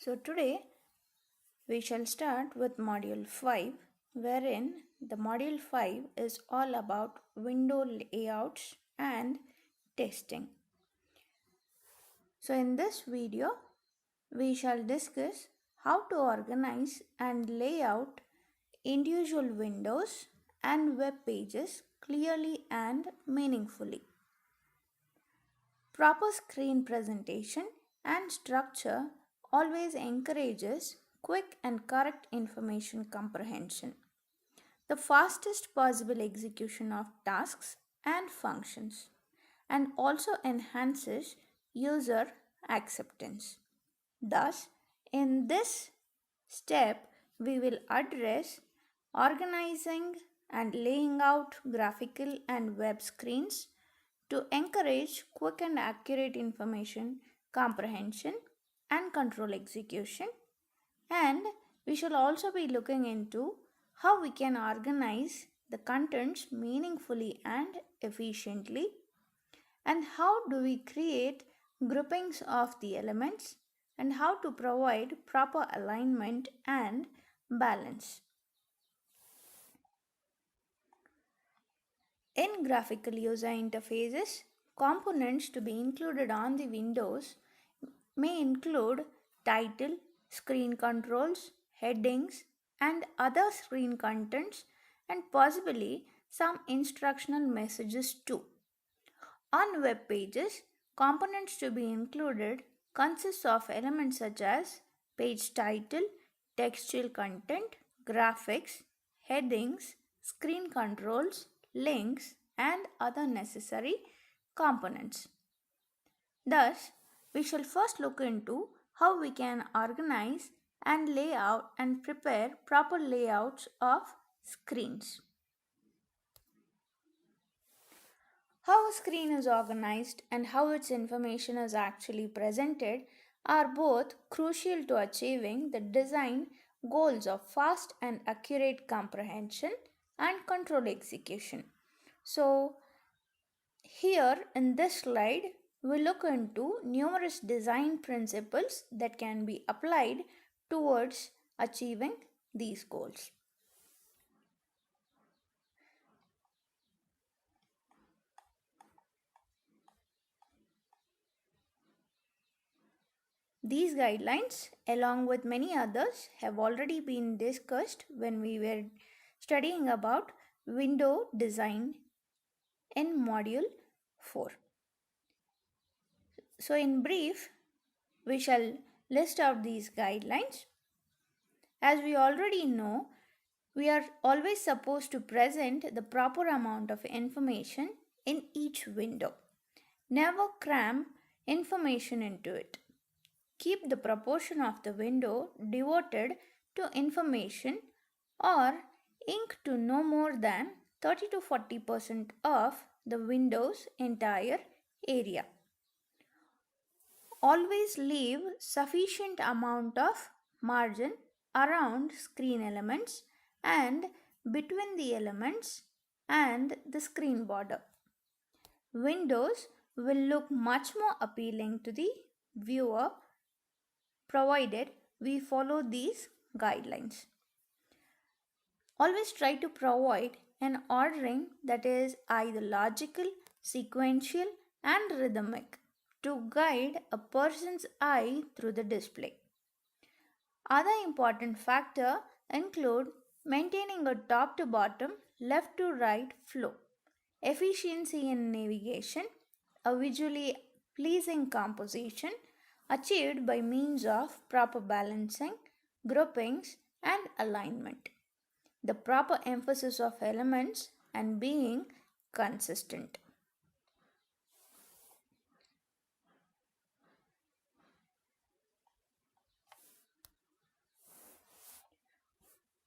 So today we shall start with module 5, wherein the module 5 is all about window layouts and testing. So in this video we shall discuss how to organize and lay out individual windows and web pages clearly and meaningfully. Proper screen presentation and structure always encourages quick and correct information comprehension, the fastest possible execution of tasks and functions, and also enhances user acceptance. Thus, in this step, we will address organizing and laying out graphical and web screens to encourage quick and accurate information comprehension and control execution. And we shall also be looking into how we can organize the contents meaningfully and efficiently, and how do we create groupings of the elements, and how to provide proper alignment and balance. In graphical user interfaces, components to be included on the windows may include title, screen controls, headings, and other screen contents, and possibly some instructional messages too. On web pages, components to be included consist of elements such as page title, textual content, graphics, headings, screen controls, links, and other necessary components. Thus, we shall first look into how we can organize and lay out and prepare proper layouts of screens. How a screen is organized and how its information is actually presented are both crucial to achieving the design goals of fast and accurate comprehension and control execution. So, here in this slide, we look into numerous design principles that can be applied towards achieving these goals. These guidelines, along with many others, have already been discussed when we were studying about window design in module 4. So, in brief, we shall list out these guidelines. As we already know, we are always supposed to present the proper amount of information in each window. Never cram information into it. Keep the proportion of the window devoted to information or ink to no more than 30 to 40% of the window's entire area. Always leave sufficient amount of margin around screen elements and between the elements and the screen border. Windows will look much more appealing to the viewer provided we follow these guidelines. Always try to provide an ordering that is either logical, sequential, and rhythmic to guide a person's eye through the display. Other important factors include maintaining a top to bottom, left to right flow, efficiency in navigation, a visually pleasing composition achieved by means of proper balancing, groupings, and alignment, the proper emphasis of elements, and being consistent.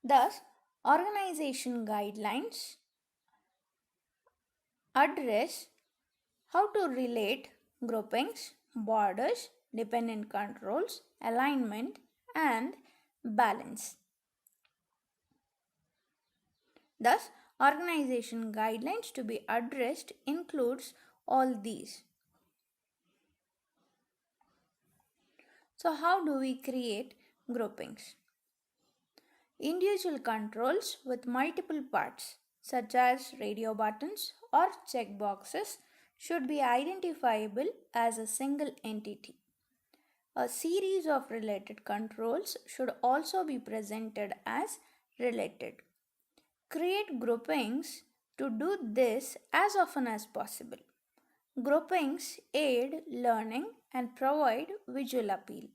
Thus, organization guidelines address how to relate groupings, borders, dependent controls, alignment, and balance. Thus, organization guidelines to be addressed includes all these. So, how do we create groupings? Individual controls with multiple parts, such as radio buttons or checkboxes, should be identifiable as a single entity. A series of related controls should also be presented as related. Create groupings to do this as often as possible. Groupings aid learning and provide visual appeal.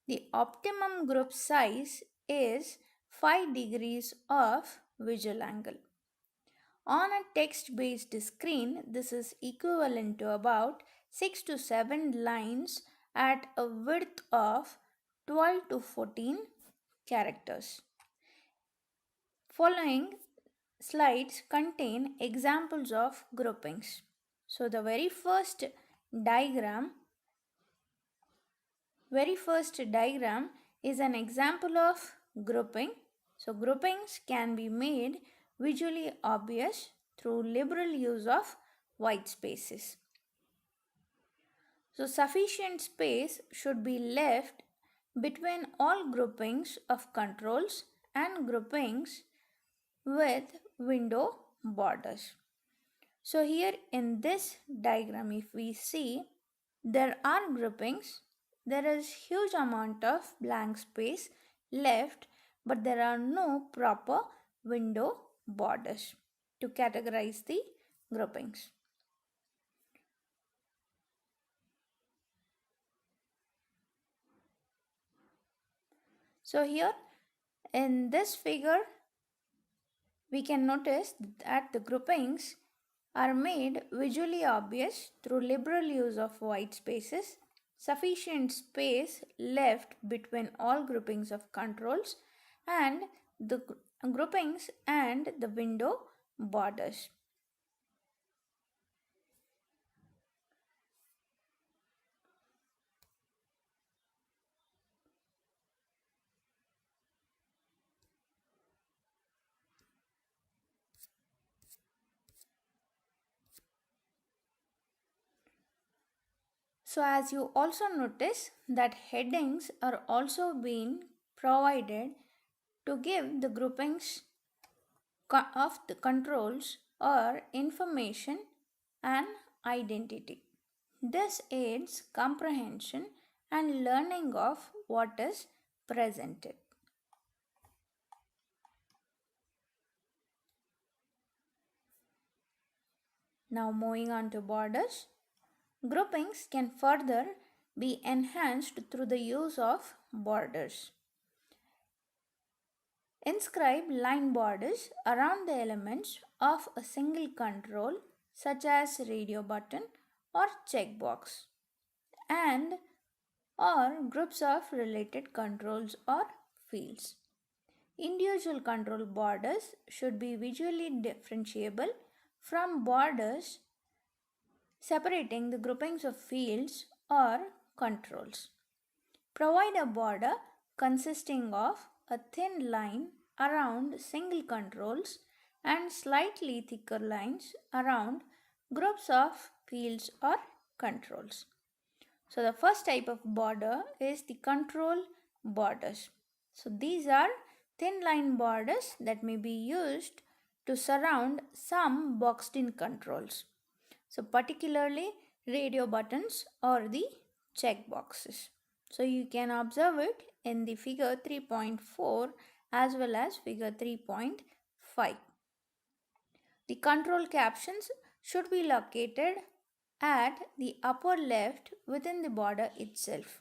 The optimum group size is 5 degrees of visual angle. On a text-based screen, this is equivalent to about 6 to 7 lines at a width of 12 to 14 characters. Following slides contain examples of groupings. So the very first diagram is an example of grouping. So groupings can be made visually obvious through liberal use of white spaces. So sufficient space should be left between all groupings of controls and groupings with window borders. So here in this diagram, if we see, there are groupings, there is huge amount of blank space left, but there are no proper window borders to categorize the groupings. So here in this figure, we can notice that the groupings are made visually obvious through liberal use of white spaces, sufficient space left between all groupings of controls, and the groupings and the window borders. So as you also notice that headings are also being provided to give the groupings of the controls or information and identity. This aids comprehension and learning of what is presented. Now moving on to borders. Groupings can further be enhanced through the use of borders. Inscribe line borders around the elements of a single control such as radio button or checkbox and or groups of related controls or fields. Individual control borders should be visually differentiable from borders separating the groupings of fields or controls. Provide a border consisting of a thin line around single controls and slightly thicker lines around groups of fields or controls. So the first type of border is the control borders. So these are thin line borders that may be used to surround some boxed in controls. So particularly radio buttons or the check boxes. So you can observe it in the figure 3.4 as well as figure 3.5. The control captions should be located at the upper left within the border itself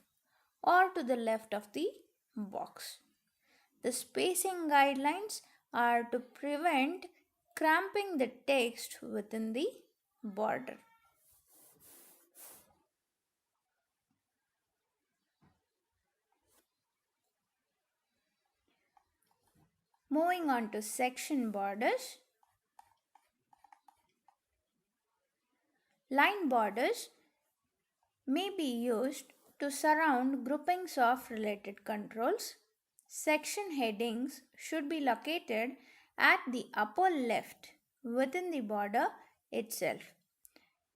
or to the left of the box. The spacing guidelines are to prevent cramping the text within the border. Moving on to section borders. Line borders may be used to surround groupings of related controls. Section headings should be located at the upper left within the border itself.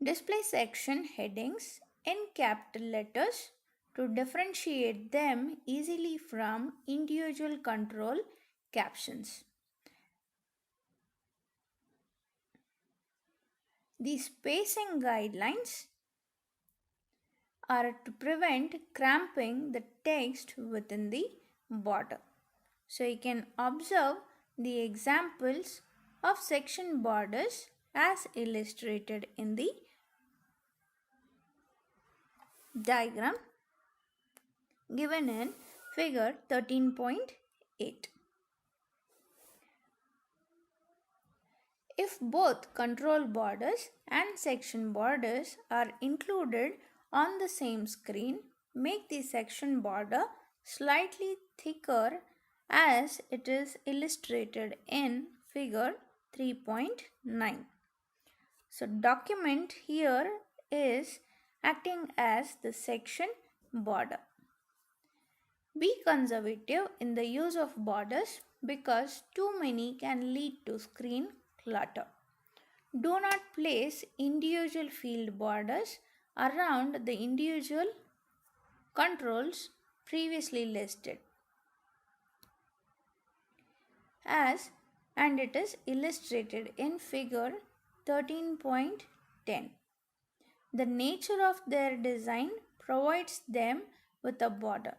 Display section headings in capital letters to differentiate them easily from individual control captions. These spacing guidelines are to prevent cramping the text within the border. So you can observe the examples of section borders as illustrated in the diagram given in figure 13.8. If both control borders and section borders are included on the same screen, make the section border slightly thicker as it is illustrated in figure 3.9. So document here is acting as the section border. Be conservative in the use of borders because too many can lead to screen clutter. Do not place individual field borders around the individual controls previously listed and it is illustrated in figure 13.10. The nature of their design provides them with a border.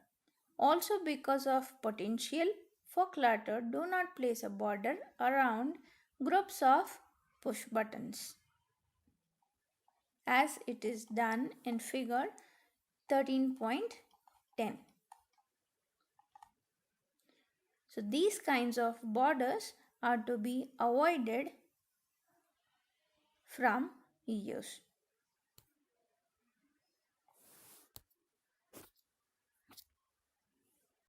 Also, because of potential for clutter, do not place a border around groups of push buttons as it is done in figure 13.10. So these kinds of borders are to be avoided from use.